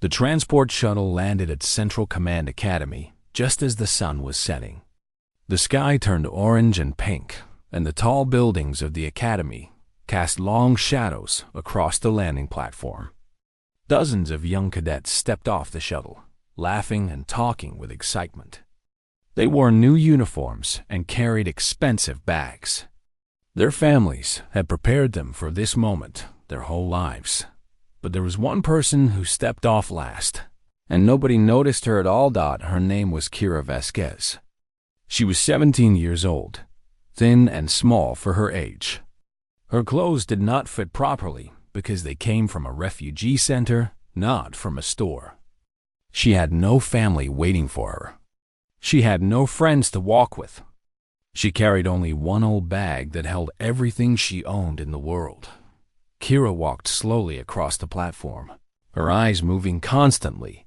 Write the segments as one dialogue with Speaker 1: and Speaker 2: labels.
Speaker 1: The transport shuttle landed at Central Command Academy just as the sun was setting. The sky turned orange and pink, and the tall buildings of the academy cast long shadows across the landing platform. Dozens of young cadets stepped off the shuttle, laughing and talking with excitement. They wore new uniforms and carried expensive bags. Their families had prepared them for this moment their whole lives. But there was one person who stepped off last, and nobody noticed her at all. Her name was Kira Vasquez. She was 17 years old, thin and small for her age. Her clothes did not fit properly because they came from a refugee center, not from a store. She had no family waiting for her. She had no friends to walk with. She carried only one old bag that held everything she owned in the world. Kira walked slowly across the platform, her eyes moving constantly.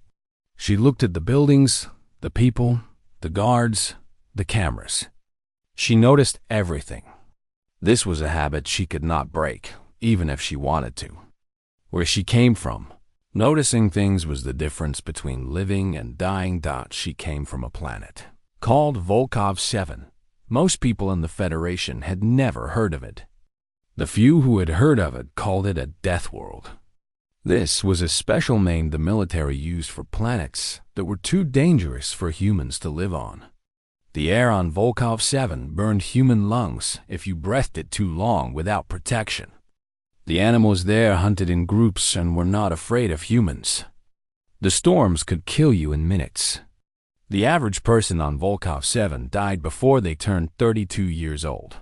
Speaker 1: She looked at the buildings, the people, the guards, the cameras. She noticed everything. This was a habit she could not break, even if she wanted to. Where she came from, noticing things was the difference between living and dying. She came from a planet called Volkov 7. Most people in the Federation had never heard of it. The few who had heard of it called it a Deathworld. This was a special name the military used for planets that were too dangerous for humans to live on. The air on Volkov 7 burned human lungs if you breathed it too long without protection. The animals there hunted in groups and were not afraid of humans. The storms could kill you in minutes. The average person on Volkov 7 died before they turned 32 years old.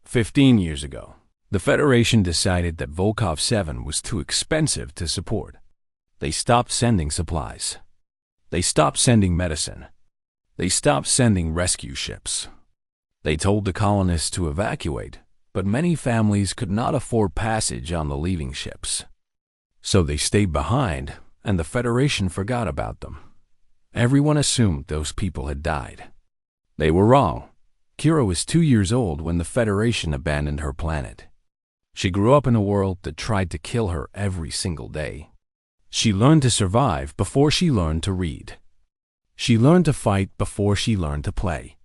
Speaker 1: 15 years ago, the Federation decided that Volkov 7 was too expensive to support. They stopped sending supplies. They stopped sending medicine. They stopped sending rescue ships. They told the colonists to evacuate, but many families could not afford passage on the leaving ships. So they stayed behind, and the Federation forgot about them. Everyone assumed those people had died. They were wrong. Kira was 2 years old when the Federation abandoned her planet. She grew up in a world that tried to kill her every single day. She learned to survive before she learned to read. She learned to fight before she learned to play.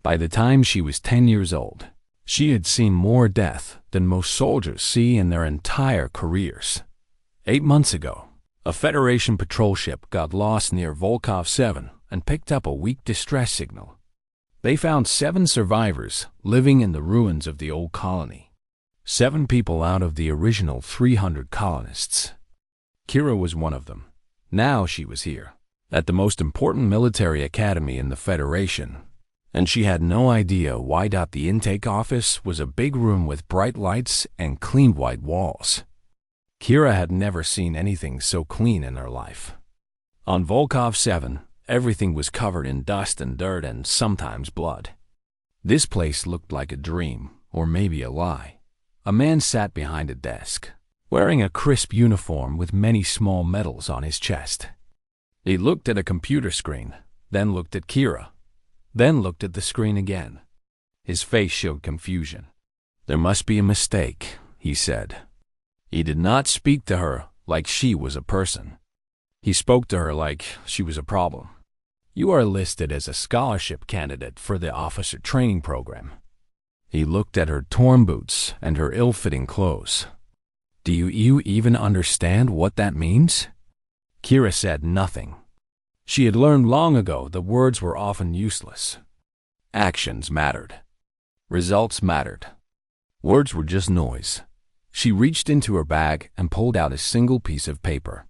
Speaker 1: By the time she was 10 years old, she had seen more death than most soldiers see in their entire careers. 8 months ago, a Federation patrol ship got lost near Volkov 7 and picked up a weak distress signal. They found 7 survivors living in the ruins of the old colony. 7 people out of the original 300 colonists. Kira was one of them. Now she was here, at the most important military academy in the Federation, and she had no idea why. The intake office was a big room with bright lights and clean white walls. Kira had never seen anything so clean in her life. On Volkov 7, everything was covered in dust and dirt and sometimes blood. This place looked like a dream, or maybe a lie. A man sat behind a desk, wearing a crisp uniform with many small medals on his chest. He looked at a computer screen, then looked at Kira, then looked at the screen again. His face showed confusion. "There must be a mistake," he said. He did not speak to her like she was a person. He spoke to her like she was a problem. "You are listed as a scholarship candidate for the officer training program." He looked at her torn boots and her ill-fitting clothes. "Do you even understand what that means?" Kira said nothing. She had learned long ago that words were often useless. Actions mattered. Results mattered. Words were just noise. She reached into her bag and pulled out a single piece of paper.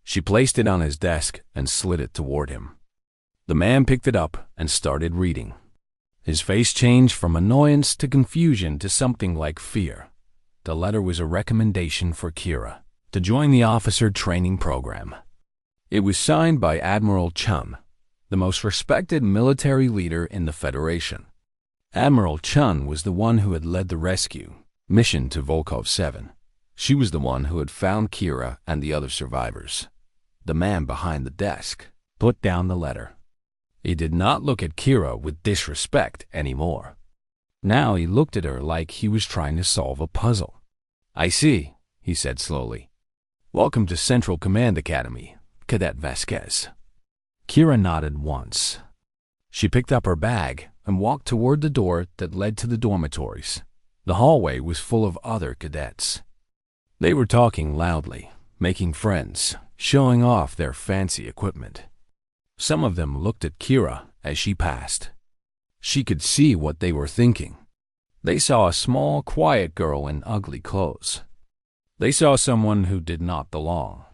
Speaker 1: She placed it on his desk and slid it toward him. The man picked it up and started reading. His face changed from annoyance to confusion to something like fear. The letter was a recommendation for Kira to join the officer training program. It was signed by Admiral Chun, the most respected military leader in the Federation. Admiral Chun was the one who had led the rescue mission to Volkov 7. She was the one who had found Kira and the other survivors. The man behind the desk put down the letter. He did not look at Kira with disrespect anymore. Now he looked at her like he was trying to solve a puzzle. "I see," he said slowly. "Welcome to Central Command Academy, Cadet Vasquez. Kira nodded once. She picked up her bag and walked toward the door that led to the dormitories. The hallway was full of other cadets. They were talking loudly, making friends, showing off their fancy equipment. Some of them looked at Kira as she passed. She could see what they were thinking. They saw a small, quiet girl in ugly clothes. They saw someone who did not belong.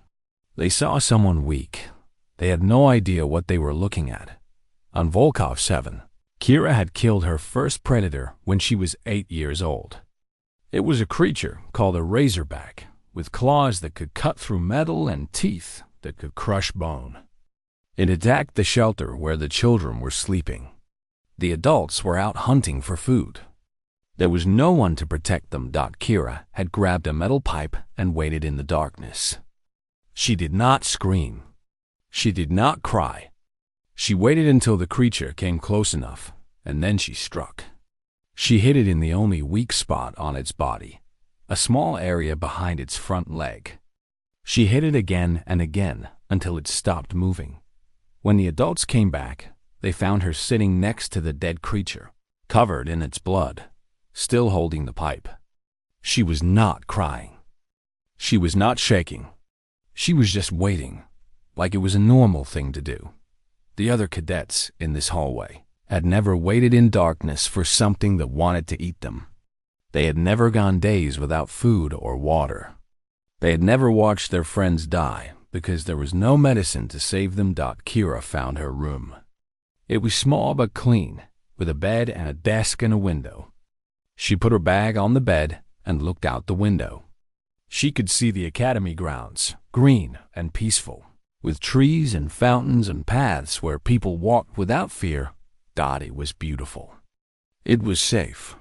Speaker 1: They saw someone weak. They had no idea what they were looking at. On Volkov 7, Kira had killed her first predator when she was 8 years old. It was a creature called a razorback, with claws that could cut through metal and teeth that could crush bone. It attacked the shelter where the children were sleeping. The adults were out hunting for food. There was no one to protect them. Kira had grabbed a metal pipe and waited in the darkness. She did not scream. She did not cry. She waited until the creature came close enough, and then she struck. She hit it in the only weak spot on its body, a small area behind its front leg. She hit it again and again until it stopped moving. When the adults came back, they found her sitting next to the dead creature, covered in its blood, still holding the pipe. She was not crying. She was not shaking. She was just waiting, like it was a normal thing to do. The other cadets in this hallway had never waited in darkness for something that wanted to eat them. They had never gone days without food or water. They had never watched their friends die because there was no medicine to save them. Kira found her room. It was small but clean, with a bed and a desk and a window. She put her bag on the bed and looked out the window. She could see the academy grounds, green and peaceful, with trees and fountains and paths where people walked without fear. It was beautiful. It was safe.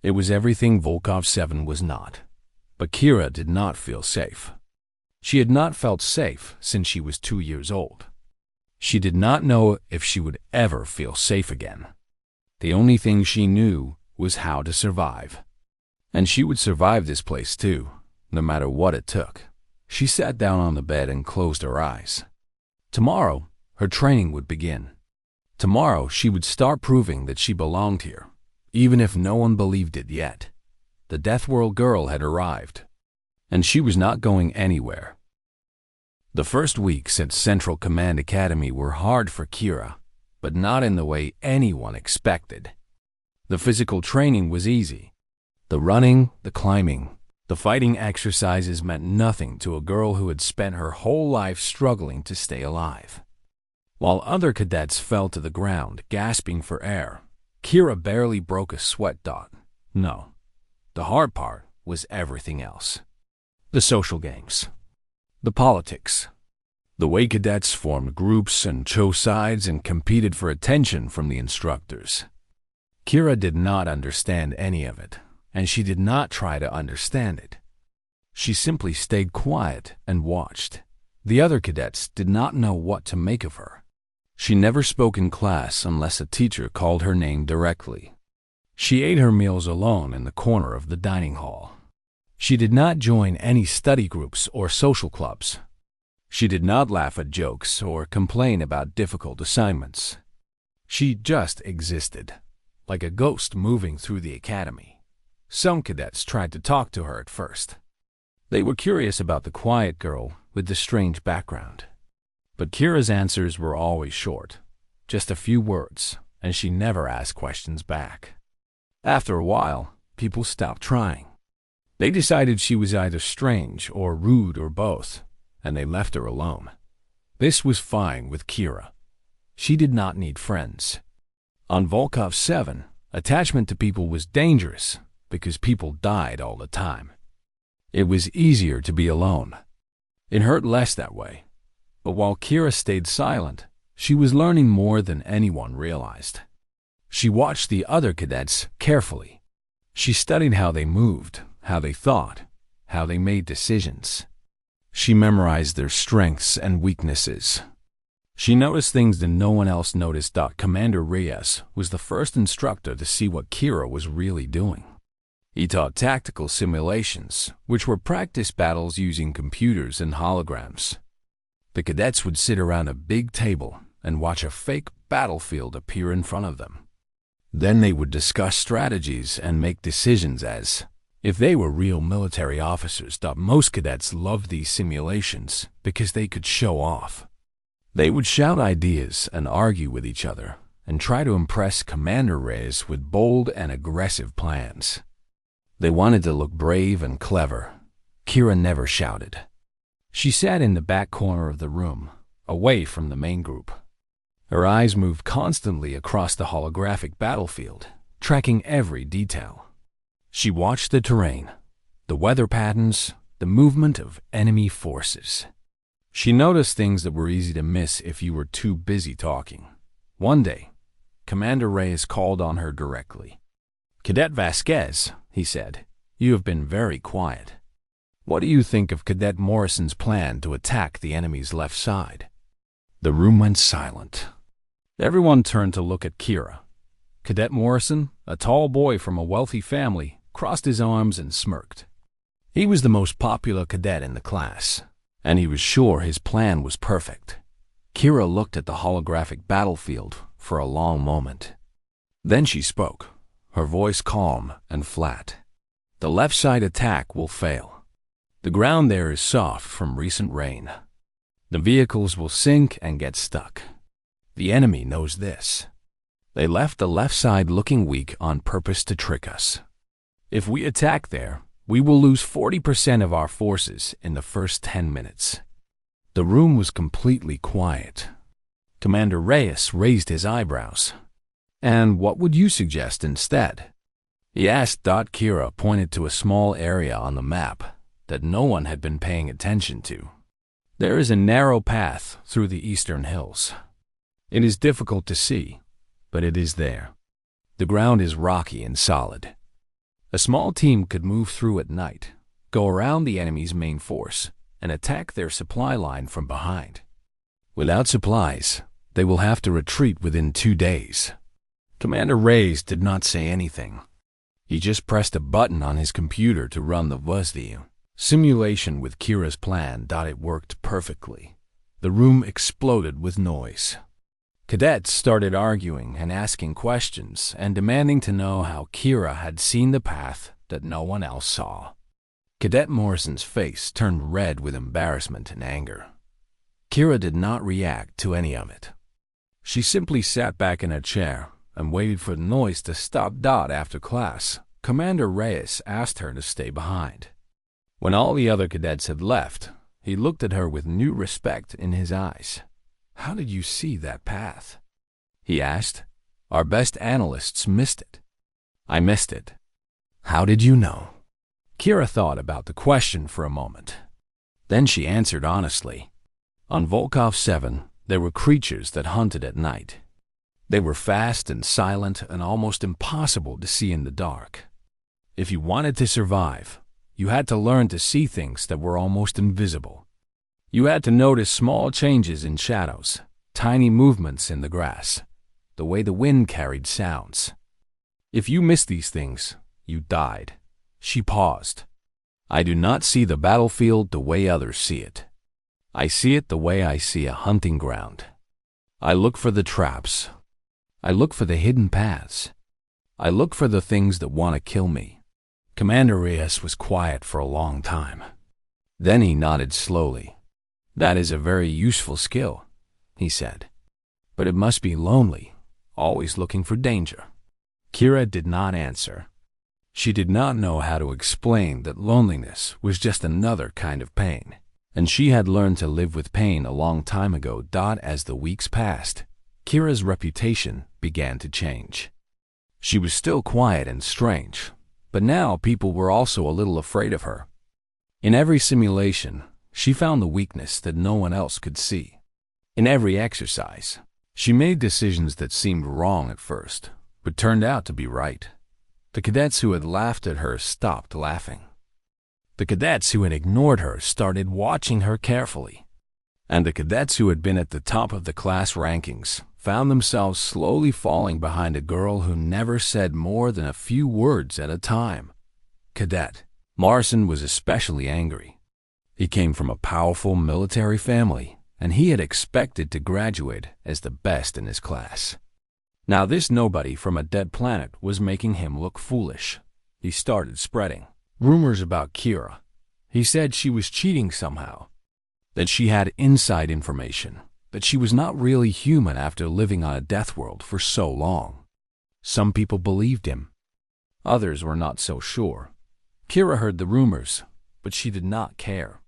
Speaker 1: It was everything Volkov 7 was not. But Kira did not feel safe. She had not felt safe since she was 2 years old. She did not know if she would ever feel safe again. The only thing she knew was how to survive. And she would survive this place too, no matter what it took. She sat down on the bed and closed her eyes. Tomorrow, her training would begin. Tomorrow, she would start proving that she belonged here, even if no one believed it yet. The Deathworld girl had arrived, and she was not going anywhere. The first weeks at Central Command Academy were hard for Kira, but not in the way anyone expected. The physical training was easy. The running, the climbing, the fighting exercises meant nothing to a girl who had spent her whole life struggling to stay alive. While other cadets fell to the ground, gasping for air, Kira barely broke a sweat. No, the hard part was everything else. The social games, the politics, the way cadets formed groups and chose sides and competed for attention from the instructors. Kira did not understand any of it, and she did not try to understand it. She simply stayed quiet and watched. The other cadets did not know what to make of her. She never spoke in class unless a teacher called her name directly. She ate her meals alone in the corner of the dining hall. She did not join any study groups or social clubs. She did not laugh at jokes or complain about difficult assignments. She just existed, like a ghost moving through the academy. Some cadets tried to talk to her at first. They were curious about the quiet girl with the strange background. But Kira's answers were always short, just a few words, and she never asked questions back. After a while, people stopped trying. They decided she was either strange or rude or both, and they left her alone. This was fine with Kira. She did not need friends. On Volkov 7, attachment to people was dangerous because people died all the time. It was easier to be alone. It hurt less that way. But while Kira stayed silent, she was learning more than anyone realized. She watched the other cadets carefully. She studied how they moved, how they thought, how they made decisions. She memorized their strengths and weaknesses. She noticed things that no one else noticed. Commander Reyes was the first instructor to see what Kira was really doing. He taught tactical simulations, which were practice battles using computers and holograms. The cadets would sit around a big table and watch a fake battlefield appear in front of them. Then they would discuss strategies and make decisions as if they were real military officers. Most cadets loved these simulations because they could show off. They would shout ideas and argue with each other and try to impress Commander Reyes with bold and aggressive plans. They wanted to look brave and clever. Kira never shouted. She sat in the back corner of the room, away from the main group. Her eyes moved constantly across the holographic battlefield, tracking every detail. She watched the terrain, the weather patterns, the movement of enemy forces. She noticed things that were easy to miss if you were too busy talking. One day, Commander Reyes called on her directly. "Cadet Vasquez," he said, "you have been very quiet. What do you think of Cadet Morrison's plan to attack the enemy's left side?" The room went silent. Everyone turned to look at Kira. Cadet Morrison, a tall boy from a wealthy family, crossed his arms and smirked. He was the most popular cadet in the class, and he was sure his plan was perfect. Kira looked at the holographic battlefield for a long moment. Then she spoke, her voice calm and flat. "The left side attack will fail. The ground there is soft from recent rain. The vehicles will sink and get stuck. The enemy knows this. They left the left side looking weak on purpose to trick us. If we attack there, we will lose 40% of our forces in the first 10 minutes. The room was completely quiet. Commander Reyes raised his eyebrows. "And what would you suggest instead?" he asked. Kira pointed to a small area on the map that no one had been paying attention to. "There is a narrow path through the eastern hills. It is difficult to see, but it is there. The ground is rocky and solid. A small team could move through at night, go around the enemy's main force, and attack their supply line from behind. Without supplies, they will have to retreat within 2 days." Commander Reyes did not say anything. He just pressed a button on his computer to run the simulation with Kira's plan. It worked perfectly. The room exploded with noise. Cadets started arguing and asking questions and demanding to know how Kira had seen the path that no one else saw. Cadet Morrison's face turned red with embarrassment and anger. Kira did not react to any of it. She simply sat back in her chair and waited for the noise to stop. After class, Commander Reyes asked her to stay behind. When all the other cadets had left, he looked at her with new respect in his eyes. "How did you see that path?" he asked. "Our best analysts missed it." "I missed it." "How did you know?" Kira thought about the question for a moment. Then she answered honestly. "On Volkov 7, there were creatures that hunted at night. They were fast and silent and almost impossible to see in the dark. If you wanted to survive, you had to learn to see things that were almost invisible. You had to notice small changes in shadows, tiny movements in the grass, the way the wind carried sounds. If you missed these things, you died." She paused. "I do not see the battlefield the way others see it. I see it the way I see a hunting ground. I look for the traps. I look for the hidden paths. I look for the things that want to kill me." Commander Reyes was quiet for a long time. Then he nodded slowly. "That is a very useful skill," he said. "But it must be lonely, always looking for danger." Kira did not answer. She did not know how to explain that loneliness was just another kind of pain, and she had learned to live with pain a long time ago. As the weeks passed, Kira's reputation began to change. She was still quiet and strange, but now people were also a little afraid of her. In every simulation, she found the weakness that no one else could see. In every exercise, she made decisions that seemed wrong at first, but turned out to be right. The cadets who had laughed at her stopped laughing. The cadets who had ignored her started watching her carefully. And the cadets who had been at the top of the class rankings found themselves slowly falling behind a girl who never said more than a few words at a time. Cadet Morrison was especially angry. He came from a powerful military family and he had expected to graduate as the best in his class. Now this nobody from a dead planet was making him look foolish. He started spreading rumors about Kira. He said she was cheating somehow, that she had inside information, that she was not really human after living on a Deathworld for so long. Some people believed him. Others were not so sure. Kira heard the rumors, but she did not care.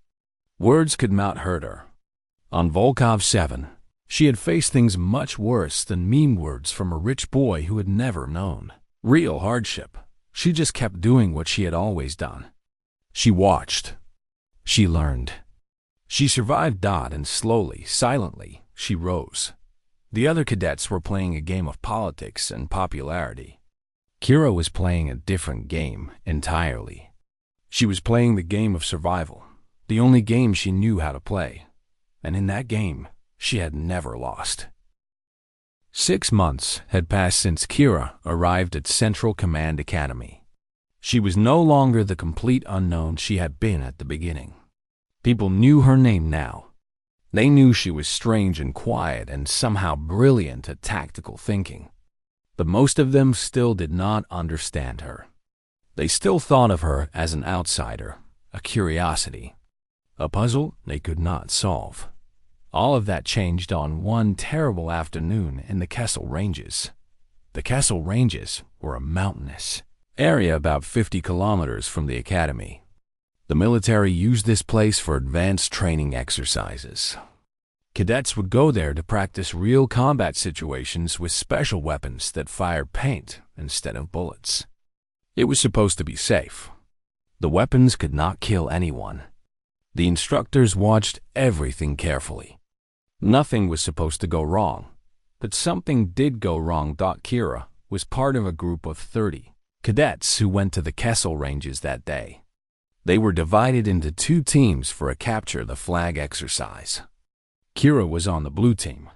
Speaker 1: Words could not hurt her. On Volkov 7, she had faced things much worse than meme words from a rich boy who had never known real hardship. She just kept doing what she had always done. She watched. She learned. She survived, and slowly, silently, she rose. The other cadets were playing a game of politics and popularity. Kira was playing a different game entirely. She was playing the game of survival, the only game she knew how to play. And in that game, she had never lost. 6 months had passed since Kira arrived at Central Command Academy. She was no longer the complete unknown she had been at the beginning. People knew her name now. They knew she was strange and quiet and somehow brilliant at tactical thinking. But most of them still did not understand her. They still thought of her as an outsider, a curiosity, a puzzle they could not solve. All of that changed on one terrible afternoon in the Kessel Ranges. The Kessel Ranges were a mountainous area about 50 kilometers from the academy. The military used this place for advanced training exercises. Cadets would go there to practice real combat situations with special weapons that fired paint instead of bullets. It was supposed to be safe. The weapons could not kill anyone. The instructors watched everything carefully. Nothing was supposed to go wrong, but something did go wrong. Kira was part of a group of 30 cadets who went to the Kessel Ranges that day. They were divided into 2 teams for a capture the flag exercise. Kira was on the blue team.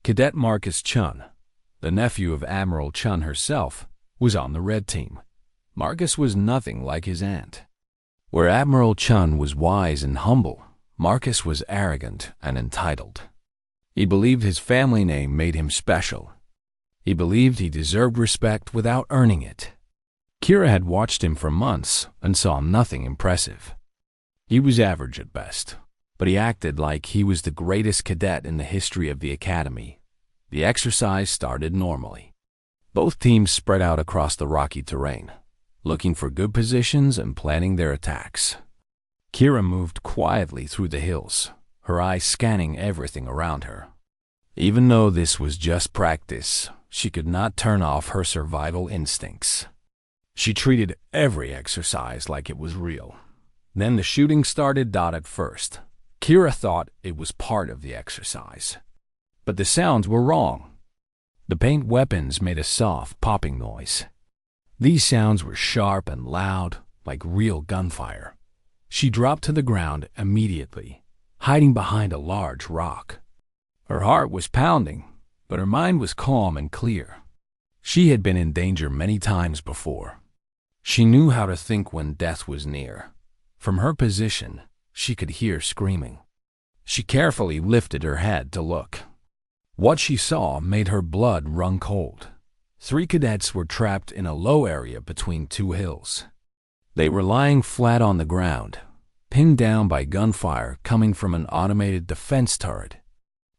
Speaker 1: Cadet Marcus Chun, the nephew of Admiral Chun herself, was on the red team. Marcus was nothing like his aunt. Where Admiral Chun was wise and humble, Marcus was arrogant and entitled. He believed his family name made him special. He believed he deserved respect without earning it. Kira had watched him for months and saw nothing impressive. He was average at best, but he acted like he was the greatest cadet in the history of the academy. The exercise started normally. Both teams spread out across the rocky terrain, looking for good positions and planning their attacks. Kira moved quietly through the hills, her eyes scanning everything around her. Even though this was just practice, she could not turn off her survival instincts. She treated every exercise like it was real. Then the shooting started. At first, Kira thought it was part of the exercise. But the sounds were wrong. The paint weapons made a soft popping noise. These sounds were sharp and loud, like real gunfire. She dropped to the ground immediately, hiding behind a large rock. Her heart was pounding, but her mind was calm and clear. She had been in danger many times before. She knew how to think when death was near. From her position, she could hear screaming. She carefully lifted her head to look. What she saw made her blood run cold. 3 cadets were trapped in a low area between 2 hills. They were lying flat on the ground, pinned down by gunfire coming from an automated defense turret.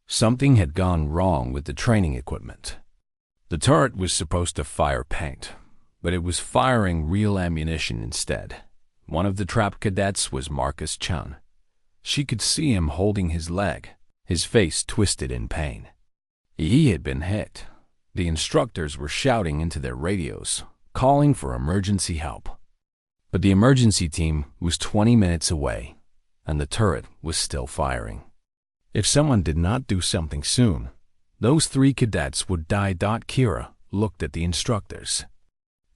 Speaker 1: Something had gone wrong with the training equipment. The turret was supposed to fire paint, but it was firing real ammunition instead. One of the trapped cadets was Marcus Chun. She could see him holding his leg, his face twisted in pain. He had been hit. The instructors were shouting into their radios, calling for emergency help. But the emergency team was 20 minutes away, and the turret was still firing. If someone did not do something soon, those 3 cadets would die. Kira looked at the instructors.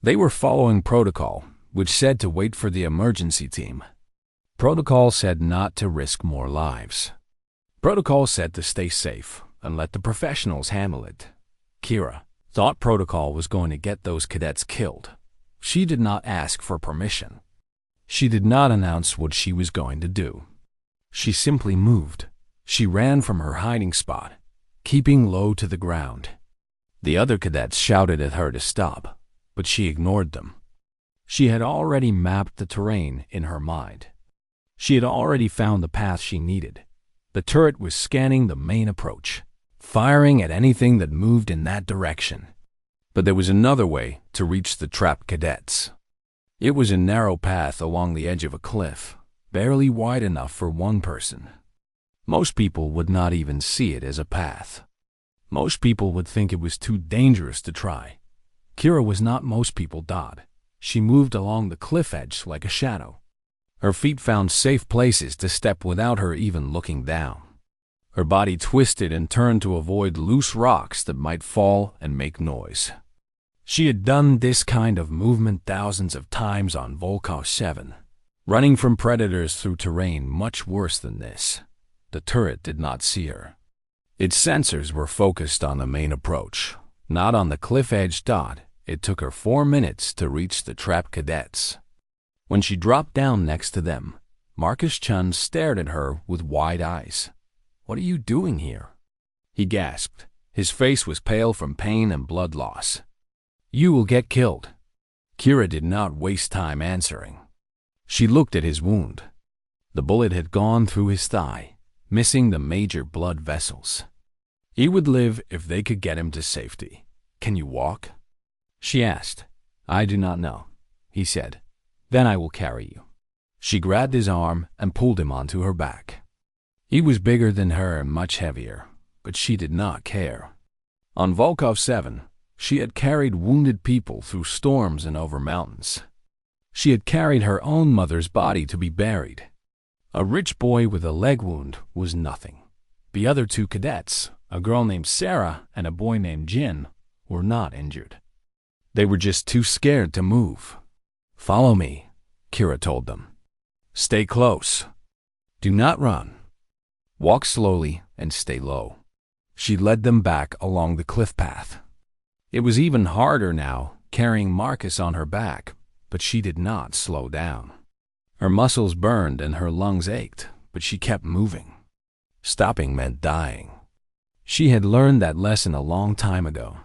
Speaker 1: They were following protocol, which said to wait for the emergency team. Protocol said not to risk more lives. Protocol said to stay safe and let the professionals handle it. Kira thought protocol was going to get those cadets killed. She did not ask for permission. She did not announce what she was going to do. She simply moved. She ran from her hiding spot, keeping low to the ground. The other cadets shouted at her to stop, but she ignored them. She had already mapped the terrain in her mind. She had already found the path she needed. The turret was scanning the main approach, firing at anything that moved in that direction. But there was another way to reach the trapped cadets. It was a narrow path along the edge of a cliff, barely wide enough for one person. Most people would not even see it as a path. Most people would think it was too dangerous to try. Kira was not most people. She moved along the cliff edge like a shadow. Her feet found safe places to step without her even looking down. Her body twisted and turned to avoid loose rocks that might fall and make noise. She had done this kind of movement thousands of times on Volkov 7, running from predators through terrain much worse than this. The turret did not see her. Its sensors were focused on the main approach, not on the cliff edge. It took her 4 minutes to reach the trapped cadets. When she dropped down next to them, Marcus Chun stared at her with wide eyes. "What are you doing here?" he gasped. His face was pale from pain and blood loss. "You will get killed." Kira did not waste time answering. She looked at his wound. The bullet had gone through his thigh, missing the major blood vessels. He would live if they could get him to safety. "Can you walk?" she asked. "I do not know," he said. "Then I will carry you." She grabbed his arm and pulled him onto her back. He was bigger than her and much heavier, but she did not care. On Volkov 7, she had carried wounded people through storms and over mountains. She had carried her own mother's body to be buried. A rich boy with a leg wound was nothing. The other two cadets, a girl named Sarah and a boy named Jin, were not injured. They were just too scared to move. "Follow me," Kira told them. "Stay close. Do not run. Walk slowly and stay low." She led them back along the cliff path. It was even harder now, carrying Marcus on her back, but she did not slow down. Her muscles burned and her lungs ached, but she kept moving. Stopping meant dying. She had learned that lesson a long time ago.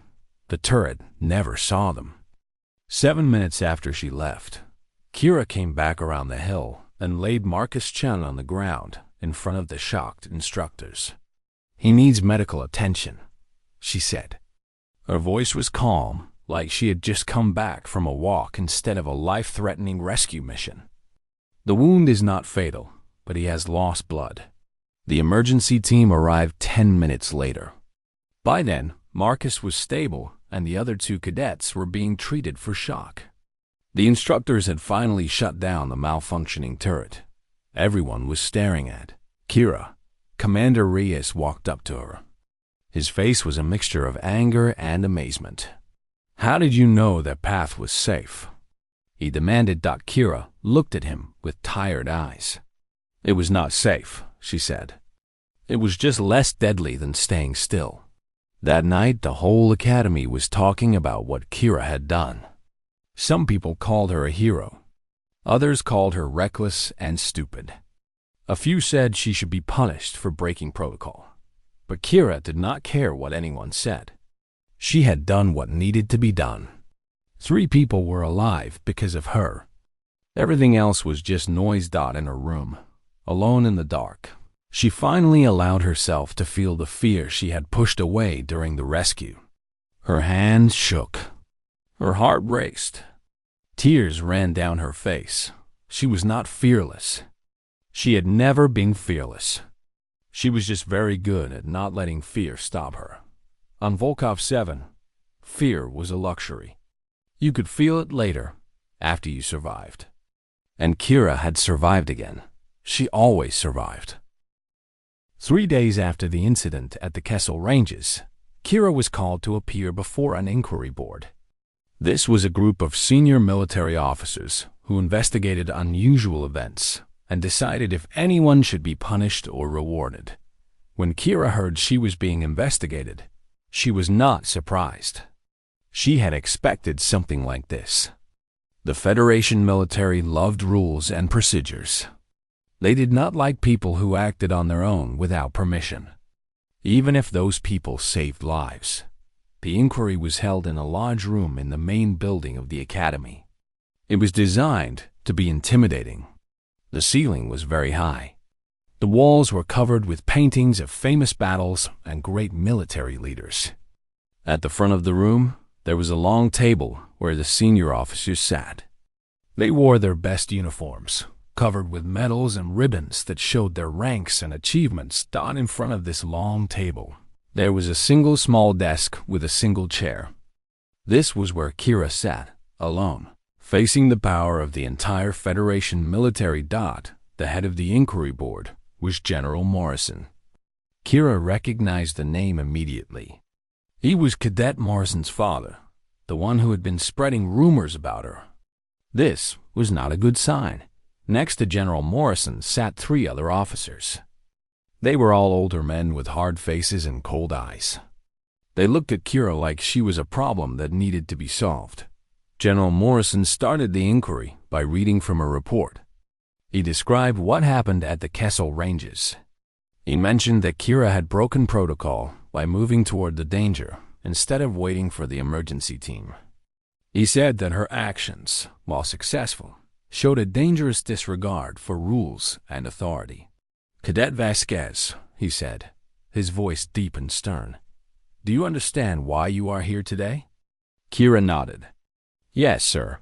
Speaker 1: The turret never saw them. 7 minutes after she left, Kira came back around the hill and laid Marcus Chen on the ground in front of the shocked instructors. "He needs medical attention," she said. Her voice was calm, like she had just come back from a walk instead of a life-threatening rescue mission. "The wound is not fatal, but he has lost blood." The emergency team arrived 10 minutes later. By then, Marcus was stable and the other two cadets were being treated for shock. The instructors had finally shut down the malfunctioning turret. Everyone was staring at Kira. Commander Reyes walked up to her. His face was a mixture of anger and amazement. "How did you know that path was safe?" he demanded. Kira looked at him with tired eyes. "It was not safe," she said. "It was just less deadly than staying still." That night, the whole academy was talking about what Kira had done. Some people called her a hero. Others called her reckless and stupid. A few said she should be punished for breaking protocol. But Kira did not care what anyone said. She had done what needed to be done. 3 people were alive because of her. Everything else was just noise. In her room, alone in the dark, she finally allowed herself to feel the fear she had pushed away during the rescue. Her hands shook. Her heart raced. Tears ran down her face. She was not fearless. She had never been fearless. She was just very good at not letting fear stop her. On Volkov 7, fear was a luxury. You could feel it later, after you survived. And Kira had survived again. She always survived. 3 days after the incident at the Kessel Ranges, Kira was called to appear before an inquiry board. This was a group of senior military officers who investigated unusual events and decided if anyone should be punished or rewarded. When Kira heard she was being investigated, she was not surprised. She had expected something like this. The Federation military loved rules and procedures. They did not like people who acted on their own without permission, even if those people saved lives. The inquiry was held in a large room in the main building of the academy. It was designed to be intimidating. The ceiling was very high. The walls were covered with paintings of famous battles and great military leaders. At the front of the room, there was a long table where the senior officers sat. They wore their best uniforms, covered with medals and ribbons that showed their ranks and achievements. Dot in front of this long table, there was a single small desk with a single chair. This was where Kira sat, alone, facing the power of the entire Federation military. The head of the inquiry board was General Morrison. Kira recognized the name immediately. He was Cadet Morrison's father, the one who had been spreading rumors about her. This was not a good sign. Next to General Morrison sat 3 other officers. They were all older men with hard faces and cold eyes. They looked at Kira like she was a problem that needed to be solved. General Morrison started the inquiry by reading from a report. He described what happened at the Kessel Ranges. He mentioned that Kira had broken protocol by moving toward the danger instead of waiting for the emergency team. He said that her actions, while successful, showed a dangerous disregard for rules and authority. "Cadet Vasquez," he said, his voice deep and stern, "do you understand why you are here today?" Kira nodded. "Yes, sir."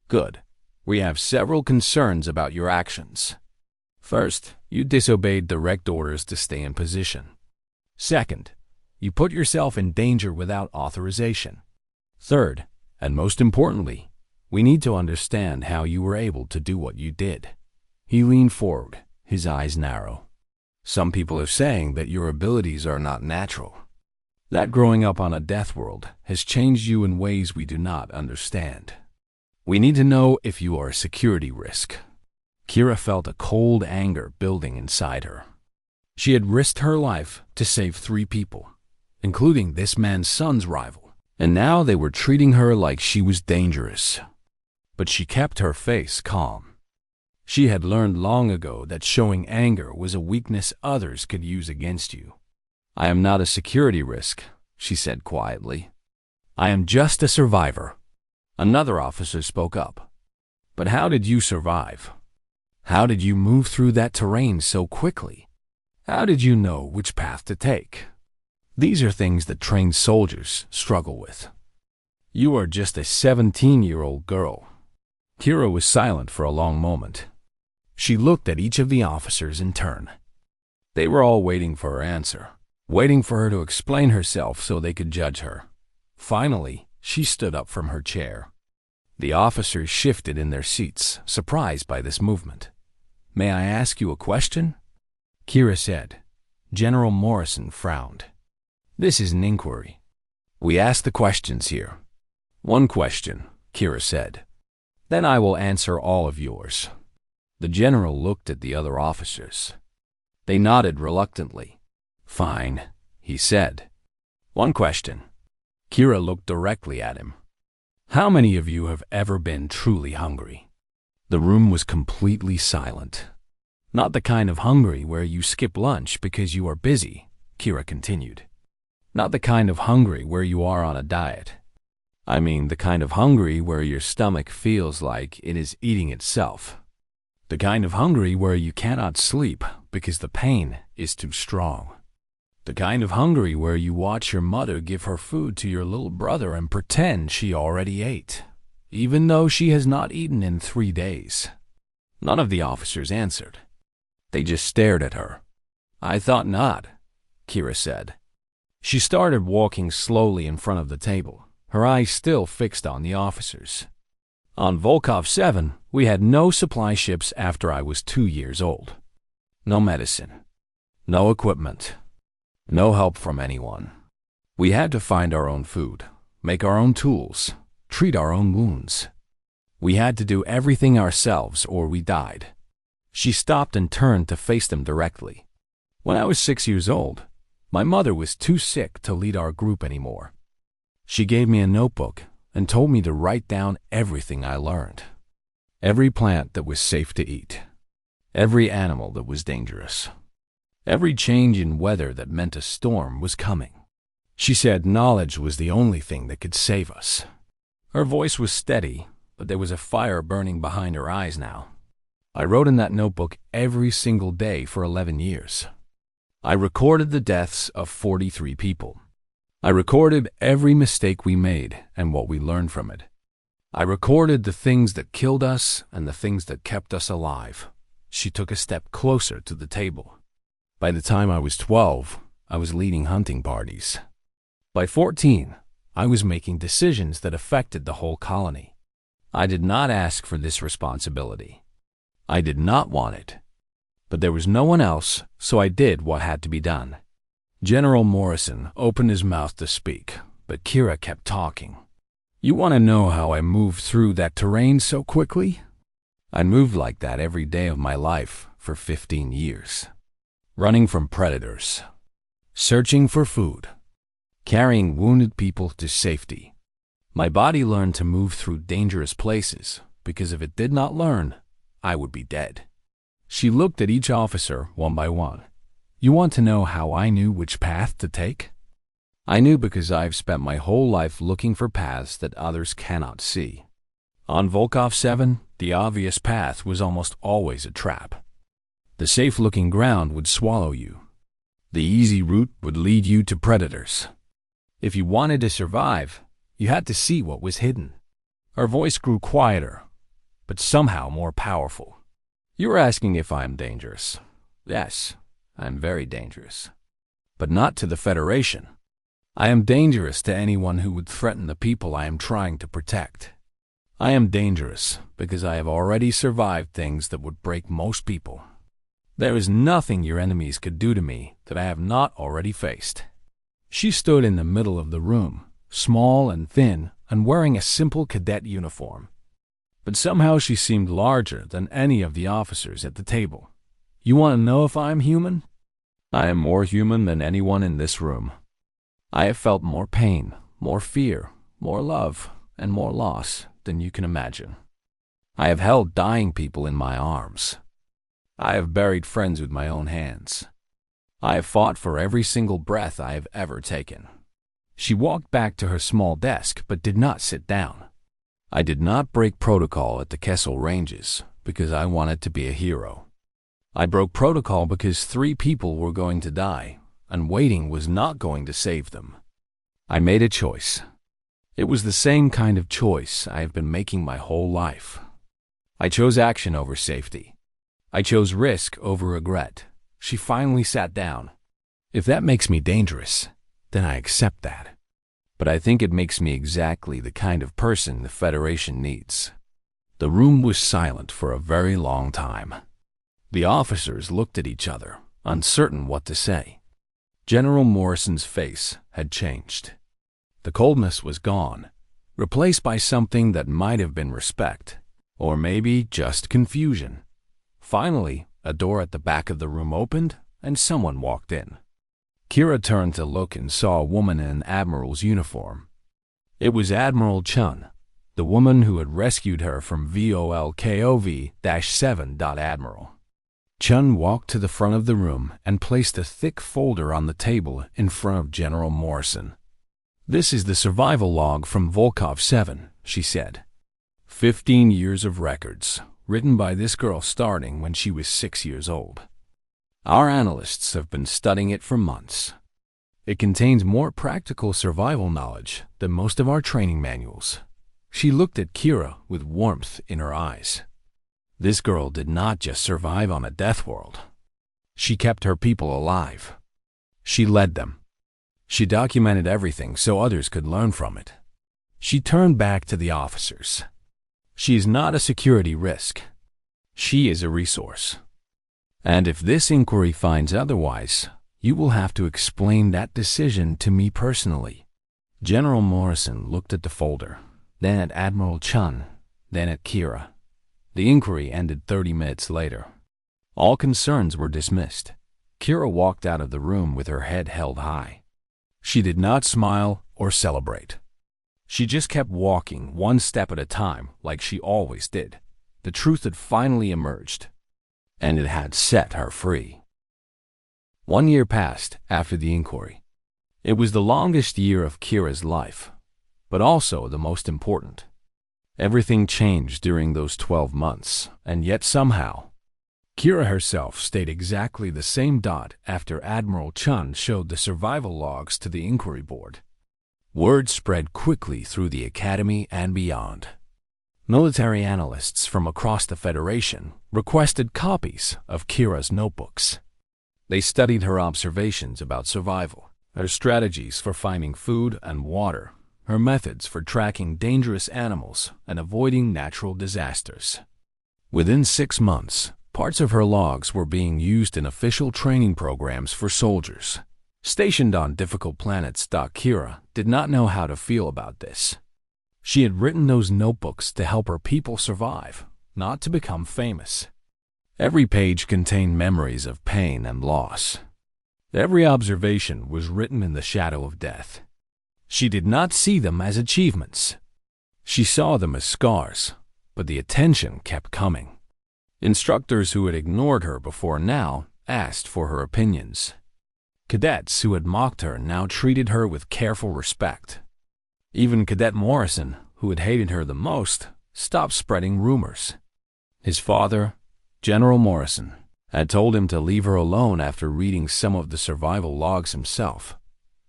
Speaker 1: "Good. We have several concerns about your actions. First, you disobeyed direct orders to stay in position. Second, you put yourself in danger without authorization. Third, and most importantly, we need to understand how you were able to do what you did." He leaned forward, his eyes narrow. "Some people are saying that your abilities are not natural. That growing up on a Deathworld has changed you in ways we do not understand. We need to know if you are a security risk." Kira felt a cold anger building inside her. She had risked her life to save 3 people, including this man's son's rival, and now they were treating her like she was dangerous. But she kept her face calm. She had learned long ago that showing anger was a weakness others could use against you. "I am not a security risk," she said quietly. "I am just a survivor." Another officer spoke up. "But how did you survive? How did you move through that terrain so quickly? How did you know which path to take? These are things that trained soldiers struggle with. You are just a 17-year-old girl." Kira was silent for a long moment. She looked at each of the officers in turn. They were all waiting for her answer, waiting for her to explain herself so they could judge her. Finally, she stood up from her chair. The officers shifted in their seats, surprised by this movement. "May I ask you a question?" Kira said. General Morrison frowned. "This is an inquiry. We ask the questions here." "One question," Kira said. "Then I will answer all of yours." The general looked at the other officers. They nodded reluctantly. "Fine," he said. "One question." Kira looked directly at him. "How many of you have ever been truly hungry?" The room was completely silent. "Not the kind of hungry where you skip lunch because you are busy," Kira continued. "Not the kind of hungry where you are on a diet. I mean the kind of hungry where your stomach feels like it is eating itself. The kind of hungry where you cannot sleep because the pain is too strong. The kind of hungry where you watch your mother give her food to your little brother and pretend she already ate, even though she has not eaten in 3 days." None of the officers answered. They just stared at her. "I thought not," Kira said. She started walking slowly in front of the table, her eyes still fixed on the officers. "On Volkov 7, we had no supply ships after I was 2 years old. No medicine. No equipment. No help from anyone. We had to find our own food, make our own tools, treat our own wounds. We had to do everything ourselves or we died." She stopped and turned to face them directly. "When I was 6 years old, my mother was too sick to lead our group anymore. She gave me a notebook and told me to write down everything I learned. Every plant that was safe to eat. every animal that was dangerous, every change in weather that meant a storm was coming. She said knowledge was the only thing that could save us. Her voice was steady, but there was a fire burning behind her eyes now. I wrote in that notebook every single day for 11 years. I recorded the deaths of 43 people. I recorded every mistake we made and what we learned from it. I recorded the things that killed us and the things that kept us alive. She took a step closer to the table. By the time I was 12, I was leading hunting parties. By 14, I was making decisions that affected the whole colony. I did not ask for this responsibility. I did not want it. But there was no one else, so I did what had to be done. General Morrison opened his mouth to speak, but Kira kept talking. You want to know how I moved through that terrain so quickly? I moved like that every day of my life for 15 years. Running from predators, searching for food, carrying wounded people to safety. My body learned to move through dangerous places because if it did not learn, I would be dead. She looked at each officer one by one. You want to know how I knew which path to take? I knew because I've spent my whole life looking for paths that others cannot see. On Volkov 7, the obvious path was almost always a trap. The safe-looking ground would swallow you. The easy route would lead you to predators. If you wanted to survive, you had to see what was hidden. Her voice grew quieter, but somehow more powerful. You were asking if I am dangerous. Yes, I am very dangerous. But not to the Federation. I am dangerous to anyone who would threaten the people I am trying to protect. I am dangerous because I have already survived things that would break most people. There is nothing your enemies could do to me that I have not already faced. She stood in the middle of the room, small and thin, and wearing a simple cadet uniform. But somehow she seemed larger than any of the officers at the table. You want to know if I am human? I am more human than anyone in this room. I have felt more pain, more fear, more love, and more loss than you can imagine. I have held dying people in my arms. I have buried friends with my own hands. I have fought for every single breath I have ever taken. She walked back to her small desk but did not sit down. I did not break protocol at the Kessel Ranges because I wanted to be a hero. I broke protocol because 3 people were going to die, and waiting was not going to save them. I made a choice. It was the same kind of choice I have been making my whole life. I chose action over safety. I chose risk over regret. She finally sat down. If that makes me dangerous, then I accept that. But I think it makes me exactly the kind of person the Federation needs. The room was silent for a very long time. The officers looked at each other, uncertain what to say. General Morrison's face had changed. The coldness was gone, replaced by something that might have been respect, or maybe just confusion. Finally, a door at the back of the room opened, and someone walked in. Kira turned to look and saw a woman in an admiral's uniform. It was Admiral Chun, the woman who had rescued her from VOLKOV-7. Admiral. Chun walked to the front of the room and placed a thick folder on the table in front of General Morrison. This is the survival log from Volkov 7, she said. 15 years of records, written by this girl starting when she was 6 years old. Our analysts have been studying it for months. It contains more practical survival knowledge than most of our training manuals. She looked at Kira with warmth in her eyes. This girl did not just survive on a Deathworld. She kept her people alive. She led them. She documented everything so others could learn from it. She turned back to the officers. She is not a security risk. She is a resource. And if this inquiry finds otherwise, you will have to explain that decision to me personally. General Morrison looked at the folder, then at Admiral Chun, then at Kira. The inquiry ended 30 minutes later. All concerns were dismissed. Kira walked out of the room with her head held high. She did not smile or celebrate. She just kept walking one step at a time like she always did. The truth had finally emerged. and it had set her free. 1 year passed after the inquiry. It was the longest year of Kira's life, but also the most important. Everything changed during those 12 months, and yet somehow, Kira herself stayed exactly the same. After Admiral Chun showed the survival logs to the inquiry board, word spread quickly through the Academy and beyond. Military analysts from across the Federation requested copies of Kira's notebooks. They studied her observations about survival, her strategies for finding food and water, her methods for tracking dangerous animals and avoiding natural disasters. Within 6 months, parts of her logs were being used in official training programs for soldiers stationed on difficult planets. Kira did not know how to feel about this. She had written those notebooks to help her people survive, not to become famous. Every page contained memories of pain and loss. Every observation was written in the shadow of death. She did not see them as achievements. She saw them as scars, but the attention kept coming. Instructors who had ignored her before now asked for her opinions. Cadets who had mocked her now treated her with careful respect. Even Cadet Morrison, who had hated her the most, stopped spreading rumors. His father, General Morrison, had told him to leave her alone after reading some of the survival logs himself.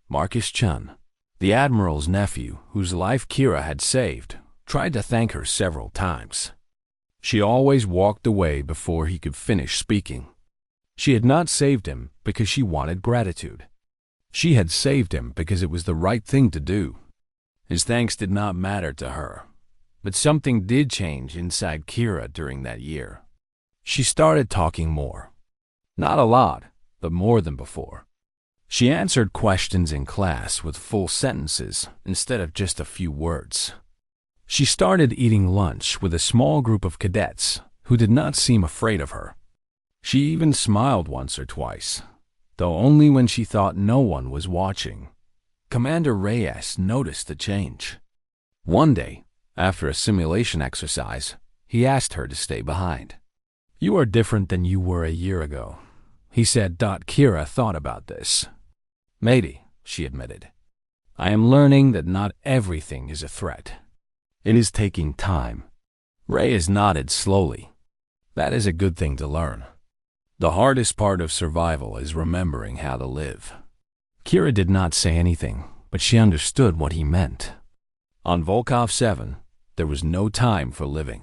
Speaker 1: Marcus Chun, the Admiral's nephew, whose life Kira had saved, tried to thank her several times. She always walked away before he could finish speaking. She had not saved him because she wanted gratitude. She had saved him because it was the right thing to do. His thanks did not matter to her, but something did change inside Kira during that year. She started talking more. Not a lot, but more than before. She answered questions in class with full sentences instead of just a few words. She started eating lunch with a small group of cadets who did not seem afraid of her. She even smiled once or twice, though only when she thought no one was watching. Commander Reyes noticed the change. One day, after a simulation exercise, he asked her to stay behind. "You are different than you were a year ago," he said. Kira thought about this. "Maybe," she admitted. "I am learning that not everything is a threat. It is taking time." Reyes nodded slowly. "That is a good thing to learn. The hardest part of survival is remembering how to live." Kira did not say anything, but she understood what he meant. On Volkov 7, there was no time for living.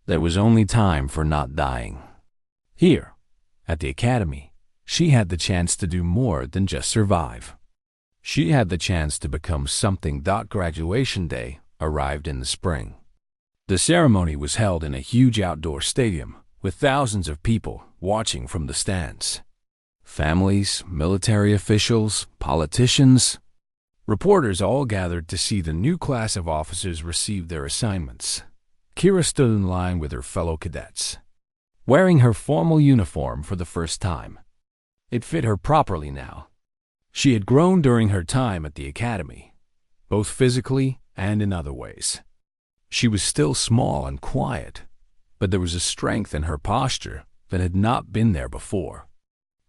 Speaker 1: There was only time for not dying. Here, at the Academy, she had the chance to do more than just survive. She had the chance to become something. Graduation day arrived in the spring. The ceremony was held in a huge outdoor stadium with thousands of people watching from the stands. Families, military officials, politicians, reporters all gathered to see the new class of officers receive their assignments. Kira stood in line with her fellow cadets, wearing her formal uniform for the first time. It fit her properly now. She had grown during her time at the Academy, both physically and in other ways. She was still small and quiet, but there was a strength in her posture that had not been there before.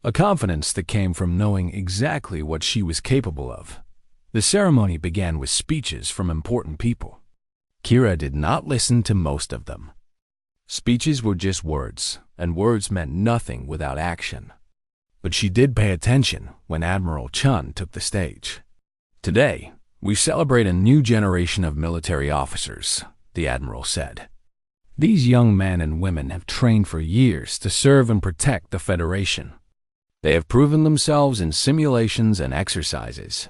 Speaker 1: A confidence that came from knowing exactly what she was capable of. The ceremony began with speeches from important people. Kira did not listen to most of them. Speeches were just words, and words meant nothing without action. But she did pay attention when Admiral Chun took the stage. "Today, we celebrate a new generation of military officers," the Admiral said. "These young men and women have trained for years to serve and protect the Federation. They have proven themselves in simulations and exercises.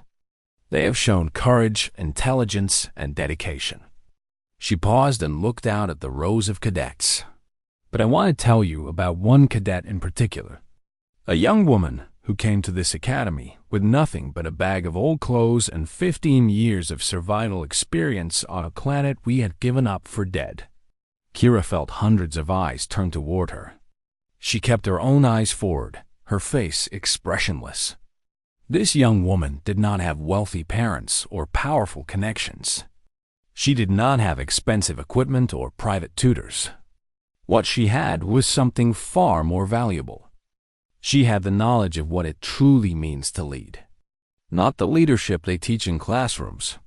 Speaker 1: They have shown courage, intelligence, and dedication." She paused and looked out at the rows of cadets. "But I want to tell you about one cadet in particular. A young woman who came to this academy with nothing but a bag of old clothes and 15 years of survival experience on a planet we had given up for dead." Kira felt hundreds of eyes turn toward her. She kept her own eyes forward, her face expressionless. This young woman did not have wealthy parents or powerful connections. She did not have expensive equipment or private tutors. What she had was something far more valuable. She had the knowledge of what it truly means to lead. Not the leadership they teach in classrooms,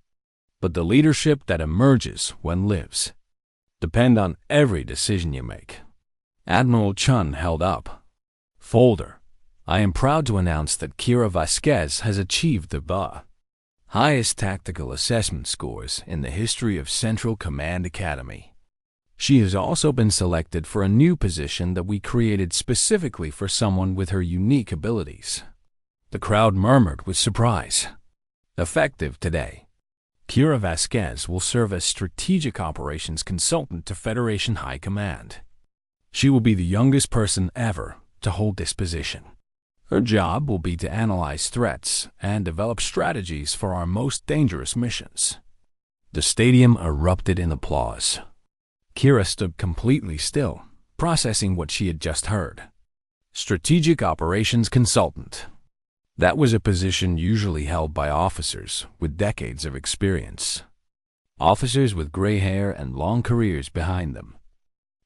Speaker 1: but the leadership that emerges when lives. Depend on every decision you make. Admiral Chun held up. Folder. I am proud to announce that Kira Vasquez has achieved the highest tactical assessment scores in the history of Central Command Academy. She has also been selected for a new position that we created specifically for someone with her unique abilities. The crowd murmured with surprise. Effective today, Kira Vasquez will serve as Strategic Operations Consultant to Federation High Command. She will be the youngest person ever to hold this position. Her job will be to analyze threats and develop strategies for our most dangerous missions. The stadium erupted in applause. Kira stood completely still, processing what she had just heard. Strategic Operations Consultant. That was a position usually held by officers with decades of experience. Officers with gray hair and long careers behind them.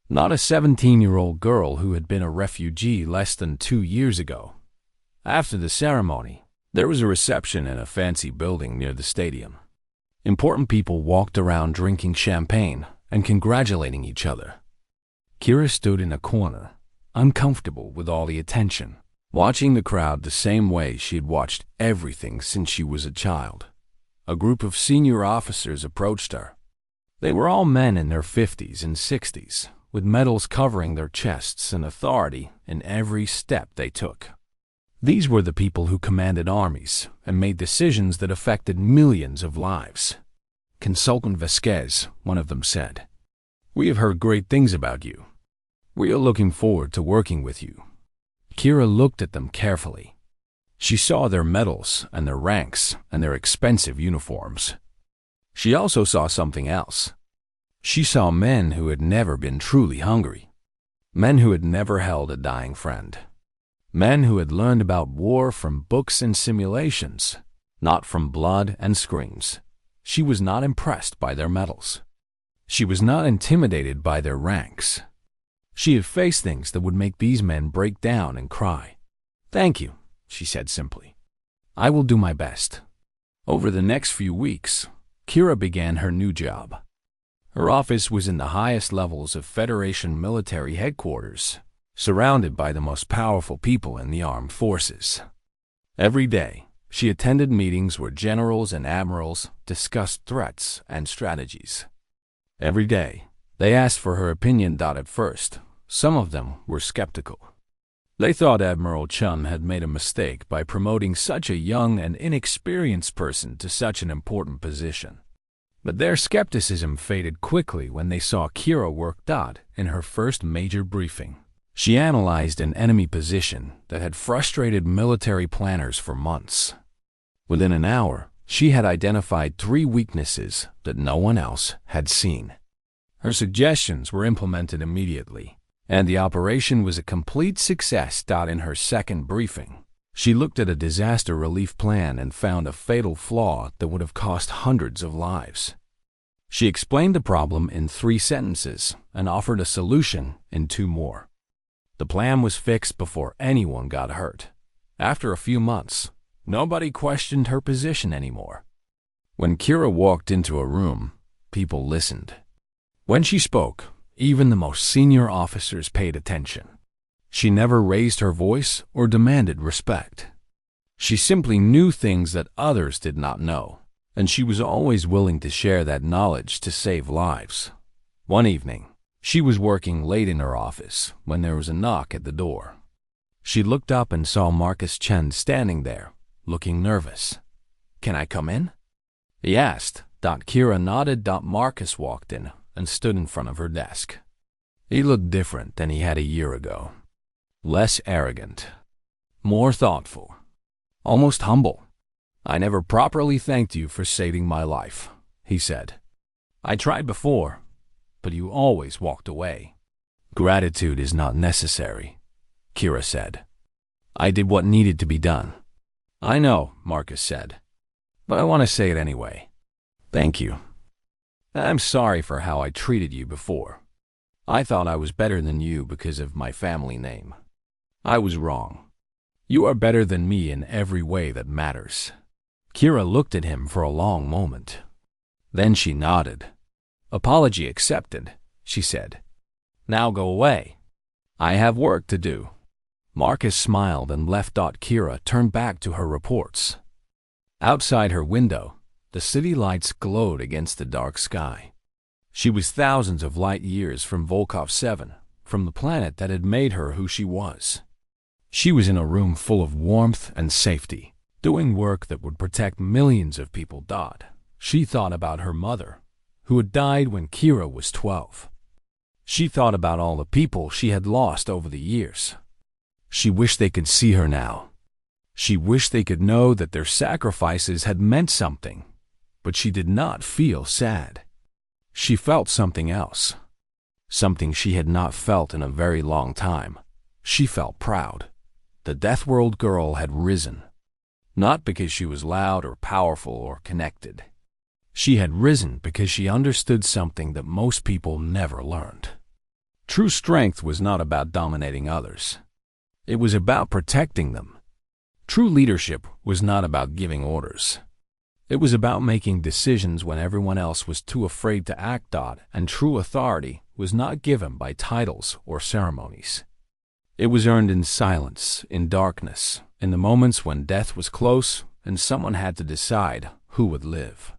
Speaker 1: Not a 17-year-old girl who had been a refugee less than 2 years ago. After the ceremony, there was a reception in a fancy building near the stadium. Important people walked around drinking champagne and congratulating each other. Kira stood in a corner, uncomfortable with all the attention, watching the crowd the same way she had watched everything since she was a child. A group of senior officers approached her. They were all men in their 50s and 60s, with medals covering their chests and authority in every step they took. These were the people who commanded armies and made decisions that affected millions of lives. Consultant Vasquez, one of them said, "We have heard great things about you. We are looking forward to working with you." Kira looked at them carefully. She saw their medals and their ranks and their expensive uniforms. She also saw something else. She saw men who had never been truly hungry. Men who had never held a dying friend. Men who had learned about war from books and simulations, not from blood and screams. She was not impressed by their medals. She was not intimidated by their ranks. She had faced things that would make these men break down and cry. "Thank you," she said simply. "I will do my best." Over the next few weeks, Kira began her new job. Her office was in the highest levels of Federation military headquarters, surrounded by the most powerful people in the armed forces. Every day, she attended meetings where generals and admirals discussed threats and strategies. Every day, they asked for her opinion. At first, some of them were skeptical. They thought Admiral Chun had made a mistake by promoting such a young and inexperienced person to such an important position. But their skepticism faded quickly when they saw Kira work. In her first major briefing, she analyzed an enemy position that had frustrated military planners for months. Within an hour, she had identified 3 weaknesses that no one else had seen. Her suggestions were implemented immediately, and the operation was a complete success. In her second briefing, she looked at a disaster relief plan and found a fatal flaw that would have cost hundreds of lives. She explained the problem in 3 sentences and offered a solution in 2 more. The plan was fixed before anyone got hurt. After a few months, nobody questioned her position anymore. When Kira walked into a room, people listened. When she spoke, even the most senior officers paid attention. She never raised her voice or demanded respect. She simply knew things that others did not know, and she was always willing to share that knowledge to save lives. One evening, she was working late in her office when there was a knock at the door. She looked up and saw Marcus Chen standing there, looking nervous. "Can I come in?" he asked. Kira nodded. Marcus walked in and stood in front of her desk. He looked different than he had a year ago. Less arrogant, more thoughtful, almost humble. "I never properly thanked you for saving my life," he said. "I tried before, but you always walked away." "Gratitude is not necessary," Kira said. "I did what needed to be done." "I know," Marcus said, "but I want to say it anyway. Thank you. I'm sorry for how I treated you before. I thought I was better than you because of my family name. I was wrong. You are better than me in every way that matters." Kira looked at him for a long moment. Then she nodded. "Apology accepted," she said. "Now go away. I have work to do." Marcus smiled and left. Kira turned back to her reports. Outside her window, the city lights glowed against the dark sky. She was thousands of light years from Volkov 7, from the planet that had made her who she was. She was in a room full of warmth and safety, doing work that would protect millions of people. She thought about her mother, who had died when Kira was 12. She thought about all the people she had lost over the years. She wished they could see her now. She wished they could know that their sacrifices had meant something, but she did not feel sad. She felt something else, something she had not felt in a very long time. She felt proud. The Deathworld girl had risen, not because she was loud or powerful or connected. She had risen because she understood something that most people never learned. True strength was not about dominating others. It was about protecting them. True leadership was not about giving orders. It was about making decisions when everyone else was too afraid to act. And true authority was not given by titles or ceremonies. It was earned in silence, in darkness, in the moments when death was close and someone had to decide who would live.